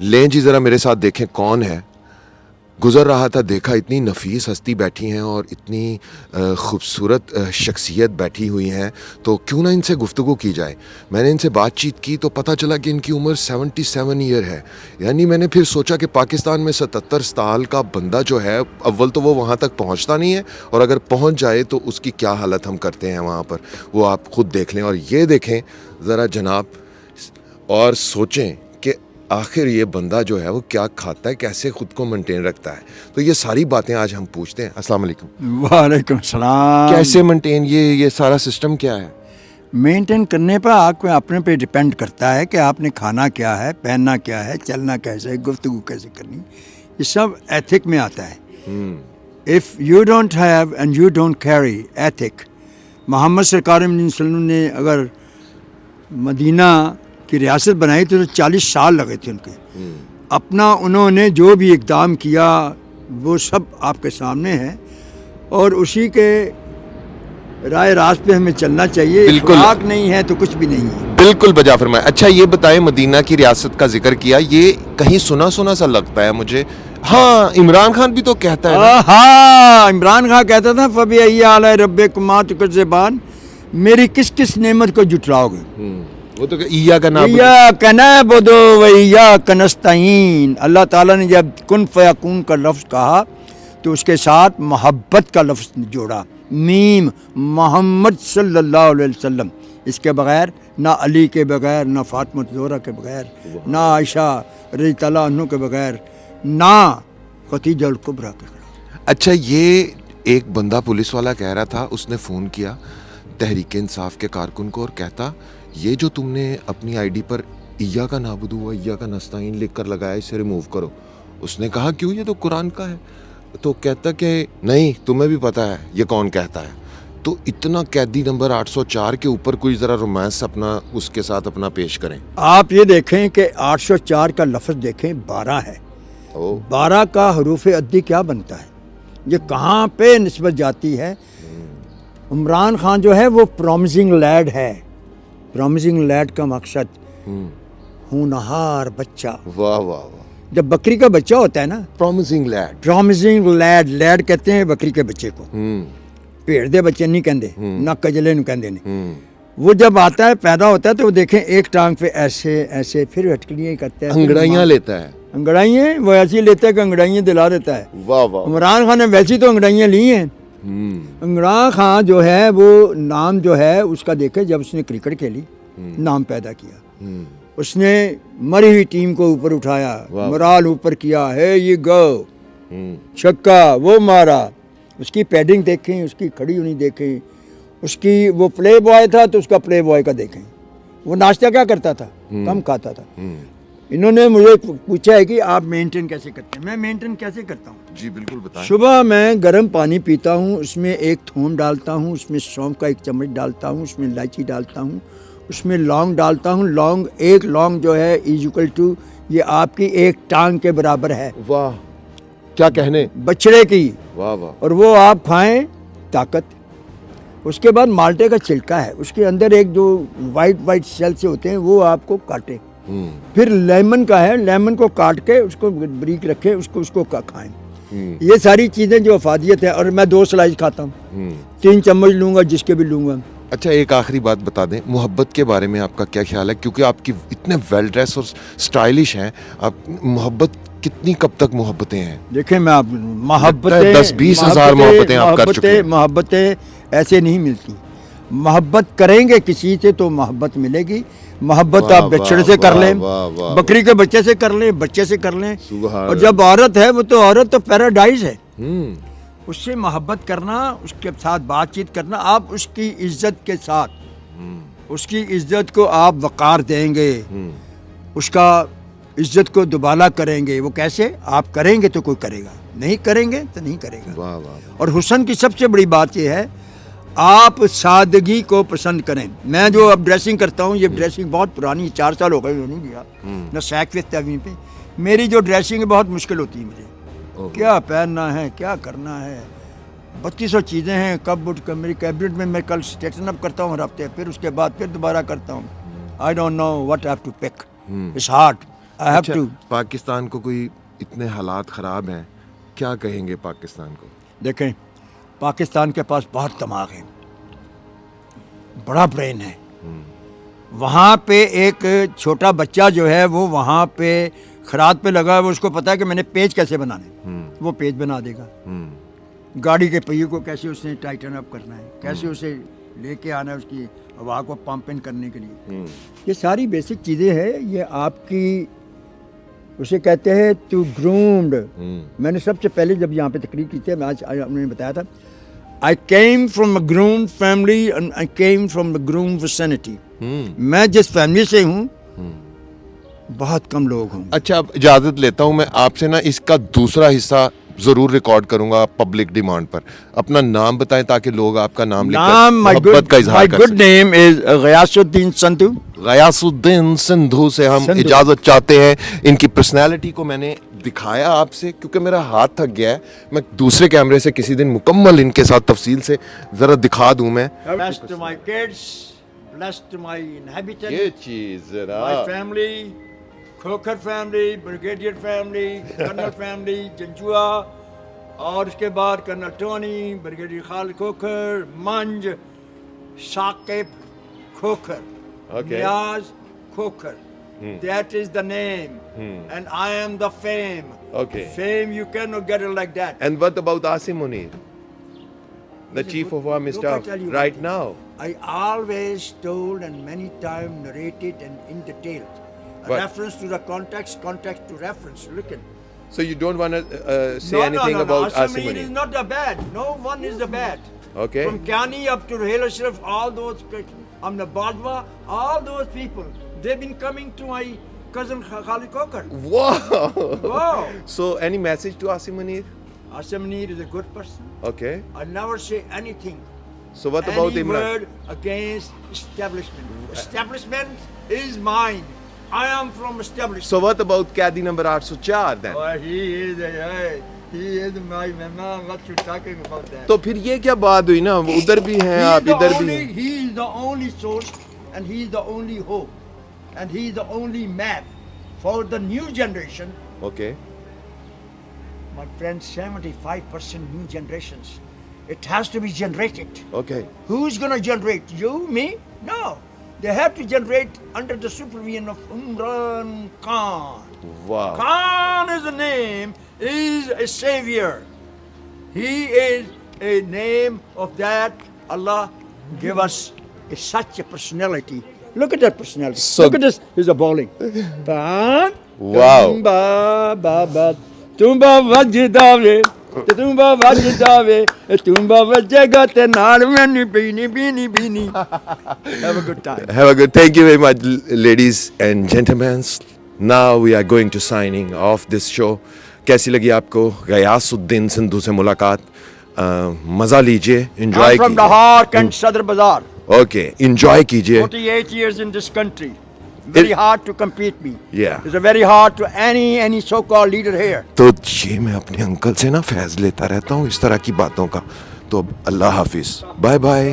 لیں جی ذرا میرے ساتھ دیکھیں کون ہے. گزر رہا تھا, دیکھا اتنی نفیس ہستی بیٹھی ہیں اور اتنی خوبصورت شخصیت بیٹھی ہوئی ہیں, تو کیوں نہ ان سے گفتگو کی جائے. میں نے ان سے بات چیت کی تو پتہ چلا کہ ان کی عمر 77 ایئر ہے. یعنی میں نے پھر سوچا کہ پاکستان میں 77 سال کا بندہ جو ہے, اول تو وہ وہاں تک پہنچتا نہیں ہے, اور اگر پہنچ جائے تو اس کی کیا حالت ہم کرتے ہیں وہاں پر, وہ آپ خود دیکھ لیں. اور یہ دیکھیں ذرا جناب اور سوچیں کہ آخر یہ بندہ جو ہے وہ کیا کھاتا ہے, کیسے خود کو مینٹین رکھتا ہے. تو یہ ساری باتیں آج ہم پوچھتے ہیں. السلام علیکم. وعلیکم السلام. کیسے مینٹین, یہ سارا سسٹم کیا ہے؟ مینٹین کرنے پر آپ کو اپنے پہ ڈپینڈ کرتا ہے کہ آپ نے کھانا کیا ہے, پہننا کیا ہے, چلنا کیسے, گفتگو کیسے کرنی, یہ سب ایتھک میں آتا ہے. If you don't have and you don't carry ethic. Muhammad سرکار صلی اللہ علیہ وسلم نے اگر مدینہ کی ریاست بنائی تو 40 سال لگے تھے ان کے. اپنا انہوں نے جو بھی اقدام کیا وہ سب آپ کے سامنے ہے, اور اسی کے رائے راست پہ ہمیں چلنا چاہیے. اخلاق نہیں ہے تو کچھ بھی نہیں ہے. بالکل بجا فرمایا. اچھا یہ بتائیں, مدینہ کی ریاست کا ذکر کیا, یہ کہیں سنا سا لگتا ہے مجھے. ہاں عمران خان بھی تو کہتا ہے نا. ہاں عمران خان کہتا تھا فَبِأَيِّ آلَاءِ رَبِّكُمَا تُكَذِّبَانِ, میری کس کس نعمت کو جھٹلاؤ گے. وہ تو ایاک نعبد ایاک نعبد و ایاک نستعین. اللہ تعالیٰ نے جب کن فیکون کا لفظ کہا تو اس کے ساتھ محبت کا لفظ جوڑا, میم, محمد صلی اللہ علیہ وسلم. اس کے بغیر نہ علی کے بغیر, نہ فاطمہ زہرا کے بغیر, نہ عائشہ رضی اللہ عنہ کے بغیر, نہ خدیجہ الکبریٰ کے بغیر. اچھا یہ ایک بندہ پولیس والا کہہ رہا تھا, اس نے فون کیا تحریک انصاف کے کارکن کو اور کہتا یہ جو تم نے اپنی آئی ڈی پر ایاک نعبد و ایاک نستعین لکھ کر لگایا, اسے ریموو کرو. اس نے کہا کیوں, یہ تو قرآن کا ہے. تو کہتا کہ نہیں تمہیں بھی پتہ ہے یہ کون کہتا ہے. تو اتنا قیدی نمبر 804 کے اوپر کوئی ذرا رومانس اپنا اس کے ساتھ اپنا پیش کریں. آپ یہ دیکھیں کہ 804 کا لفظ دیکھیں 12 ہے. 12 کا حروف عدی کیا بنتا ہے, یہ کہاں پہ نسبت جاتی ہے. عمران خان جو ہے وہ پرومسنگ لیڈ ہے. پرومسنگ لیڈ کا مقصد ہونہار بچہ. واہ واہ واہ. جب بکری کا بچہ ہوتا ہے نا, promising lead, promising lead, lead کہتے ہیں بکری کے بچے کو. پیڑ دے بچے نہیں کہندے, نہ کجلے نہیں کہندے نے. وہ جب آتا ہے پیدا ہوتا ہے تو وہ دیکھیں ایک ٹانگ پہ ایسے ایسے, پھر ہٹکلیاں کرتا ہے, انگڑائیاں لیتا ہے. انگڑائیاں وہ ایسی لیتا ہے کہ انگڑائیاں دلا دیتا ہے. واہ واہ. عمران خان نے ویسی تو انگڑائیاں لی ہیں. عمران خان جو ہے وہ نام جو ہے اس کا دیکھے, جب اس نے کرکٹ کھیلی نام پیدا کیا. اس نے مری ہوئی ٹیم کو اوپر اٹھایا, مرال اوپر کیا, ہے یہ گو چھکا وہ مارا. اس کی پیڈنگ دیکھیں, اس کی کھڑی ہونی دیکھیں, اس کی وہ پلے بوائے تھا تو اس کا پلے بوائے کا دیکھیں. وہ ناشتہ کیا کرتا تھا, کم کھاتا تھا. انہوں نے مجھے پوچھا ہے کہ آپ مینٹین کیسے کرتے ہیں. میں مینٹین کیسے کرتا ہوں, جی بالکل بتائیں. صبح میں گرم پانی پیتا ہوں, اس میں ایک تھوم ڈالتا ہوں, اس میں سونف کا 1 چمچ ڈالتا ہوں, اس میں الائچی ڈالتا ہوں, اس میں لونگ ڈالتا ہوں. لونگ, ایک لونگ جو ہے ایزیکل ٹو یہ آپ کی ایک ٹانگ کے برابر ہے. واہ کیا کہنے, بچڑے کی. واہ واہ. اور وہ آپ کھائیں طاقت. اس کے بعد مالٹے کا چھلکا ہے, اس کے اندر ایک جو وائٹ سیل سے ہوتے ہیں وہ آپ کو کاٹیں. پھر لیمن کا ہے, لیمن کو کاٹ کے اس کو بریک رکھیں, اس کو کھائیں. یہ ساری چیزیں جو افادیت ہے. اور میں 2 سلائس کھاتا ہوں, 3 چمچ لوں گا جس کے بھی لوں گا. اچھا ایک آخری بات بتا دیں, محبت کے بارے میں آپ کا کیا خیال ہے, کیونکہ آپ کی اتنے ویل ڈریس اور سٹائلش ہیں, آپ محبت کتنی کب تک محبتیں ہیں. دیکھیں میں آپ محبتیں 10-20 ہزار محبتیں آپ کر چکے ہیں. محبتیں ایسے نہیں ملتی. محبت کریں گے کسی سے تو محبت ملے گی. محبت آپ بچڑے سے کر لیں, بکری کے بچے سے کر لیں, بچے سے کر لیں. اور جب عورت ہے وہ تو عورت تو پیراڈائز ہے. اس سے محبت کرنا, اس کے ساتھ بات چیت کرنا, آپ اس کی عزت کے ساتھ, اس کی عزت کو آپ وقار دیں گے, اس کا عزت کو دوبالا کریں گے. وہ کیسے, آپ کریں گے تو کوئی کرے گا, نہیں کریں گے تو نہیں کرے گا. اور حسن کی سب سے بڑی بات یہ ہے آپ سادگی کو پسند کریں. میں جو اب ڈریسنگ کرتا ہوں, یہ ڈریسنگ بہت پرانی, 4 سال ہو گئے نہیں کیا, نہ سیک ویک تیویں پہ. میری جو ڈریسنگ ہے بہت مشکل ہوتی ہے مجھے, کیا پہننا ہے, کیا کرنا ہے, 3200 چیزیں ہیں. کب اٹھ کر میری کیبنٹ میں میں کل اسٹیٹن اپ کرتا ہوں ہر ہفتے, پھر اس کے بعد پھر دوبارہ کرتا ہوں. I don't know what have to pick, it's hard. I have to. Pakistan کو کوئی اتنے حالات خراب ہیں, کیا کہیں گے پاکستان کو؟ دیکھیں پاکستان کے پاس بہت دماغ ہے, بڑا برین ہے. وہاں پہ ایک چھوٹا بچہ جو ہے وہ وہاں پہ خرات پہ لگا ہے, وہ اس کو پتا ہے کہ میں نے پیج کیسے بنانے, وہ پیج بنا دے گا. گاڑی کے پہیے کو کیسے اس نے ٹائٹن اپ کرنا ہے, کیسے اسے لے کے آنا ہے اس کی ہوا کو پمپ ان کرنے کے لیے. یہ ساری بیسک چیزیں ہیں. یہ آپ کی اسے کہتے ہیں ٹو گرومڈ. میں نے سب سے پہلے جب یہاں پہ تقریر کی تھی, میں آج ہم نے بتایا تھا, I came from a groomed family and I came from the groomed vicinity. میں جس فیملی سے ہوں بہت کم لوگ ہوں. اچھا اب اجازت لیتا ہوں, میں آپ سے نا اس کا دوسرا حصہ ضرور ریکارڈ کروں گا پبلک ڈیمانڈ پر. اپنا نام بتائیں تاکہ لوگ آپ کا نام لکھ کر محبت کا اظہار کر سکیں. My good name is غیاث الدین سندھو. غیاث الدین سندھو سے ہم اجازت چاہتے ہیں. ان کی پرسنالٹی کو میں نے دکھایا آپ سے کیونکہ میرا ہاتھ تھک گیا ہے. میں دوسرے کیمرے سے کسی دن مکمل ان کے ساتھ تفصیل سے ذرا دکھا دوں. میں Blessed to my kids, blessed to my inhabitants, یہ چیز my family, Khokhar family, brigadier family, colonel family, Janjua, اور اس کے بعد colonel Tony, brigadier Khalid Khokhar, Manj, Saqib Khokhar, Niaz Khokhar. That is the name. And I am the fame. Okay. Fame, you cannot get it like that. And what about Asim Munir, the chief of army staff right now? I always told and many times narrated and in detail. A reference to the context, context to reference. Look at. So you don't want to say anything about Asim Asim Munir? is not the bad. No one is the bad. Okay. From Kyani up to Rahel Ashraf, all those, the Bajwa, all those people, they've been coming to my cousin Khalid Kokar. Wow. Wow. So any message to Asim Munir? Asim Munir is a good person. Okay. I never say anything. So what about Any Imran? word against establishment. Establishment is mine. I am from establishment. So what about Qadi number 804 then? Oh, he is my man. What you talking about that? تو پھر یہ کیا بات ہوئی نا, ادھر بھی ہیں آپ ادھر بھی ہیں. He is the only source and he is the only hope and he is the only map for the new generation. Okay. My friend, 75% new generations. It has to be generated. Okay. Who's going to generate? You? Me? No. They have to generate under the supervision of Imran Khan. Wow. Khan is a name, is a savior. He is a name of that. Allah give us such a personality. Look at that personality. Look at this. He's a bowling. Wow. Tumba vajdawe. Tumba vajdawe. Tumba vajega te naal meni beanie. Have a good time. Have a good. Thank you very much, ladies and gentlemen. Now we are going to signing off this show. کیسی لگی آپ کو غیاث الدین سندھو سے ملاقات؟ مزہ لیجئے, enjoy I'm from Lahore, Kent, Sadr Bazaar. Okay, enjoy کیجئے. 48 years in this country. Very hard to compete me. Yeah. It's very hard to any so-called leader here. تو یہ میں اپنے انکل سے نا فیض لیتا رہتا ہوں اس طرح کی باتوں کا. تو اللہ حافظ, بائے بائے.